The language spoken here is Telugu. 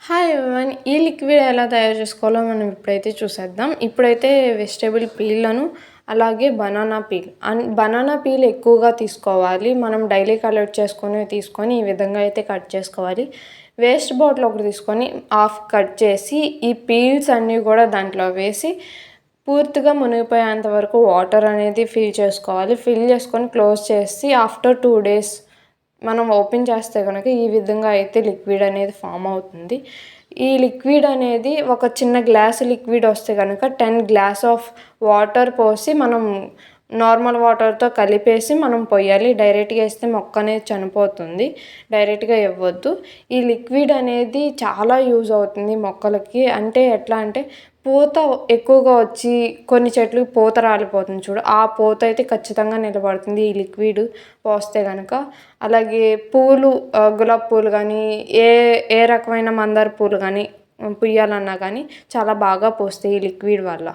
Hi everyone. ఈ లిక్విడ్ ఎలా తయారు చేసుకోవాలో మనం ఇప్పుడైతే చూసేద్దాం. ఇప్పుడైతే వెజిటబుల్ పీల్‌లను అలాగే బనానా పీల్ ఎక్కువగా తీసుకోవాలి. మనం డైలీ కలెక్ట్ తీసుకొని ఈ విధంగా అయితే కట్ చేసుకోవాలి. వేస్ట్ బాటిల్ ఒకటి తీసుకొని హాఫ్ కట్ చేసి ఈ పీల్స్ అన్నీ కూడా దాంట్లో వేసి పూర్తిగా మునిగిపోయేంత వరకు వాటర్ అనేది ఫిల్ చేసుకోవాలి. ఫిల్ చేసుకొని క్లోజ్ చేసి ఆఫ్టర్ 2 days మనం ఓపెన్ చేస్తే కనుక ఈ విధంగా అయితే లిక్విడ్ అనేది ఫామ్ అవుతుంది. ఈ లిక్విడ్ అనేది ఒక చిన్న గ్లాసు లిక్విడ్ వస్తే కనుక 10 గ్లాస్ ఆఫ్ వాటర్ పోసి మనం నార్మల్ వాటర్తో కలిపేసి మనం పొయ్యాలి. డైరెక్ట్గా వేస్తే మొక్క అనేది చనిపోతుంది. డైరెక్ట్గా ఇవ్వద్దు. ఈ లిక్విడ్ అనేది చాలా యూజ్ అవుతుంది మొక్కలకి. అంటే ఎట్లా అంటే పూత ఎక్కువగా వచ్చి కొన్ని చెట్లకు పూత రాలిపోతుంది చూడు, ఆ పూత అయితే ఖచ్చితంగా నిలబడుతుంది ఈ లిక్విడ్ పోస్తే కనుక. అలాగే పూలు, గులాబీ పూలు కానీ ఏ రకమైన మందార పూలు కానీ పుయ్యాలన్నా కానీ చాలా బాగా పూస్తాయి ఈ లిక్విడ్ వల్ల.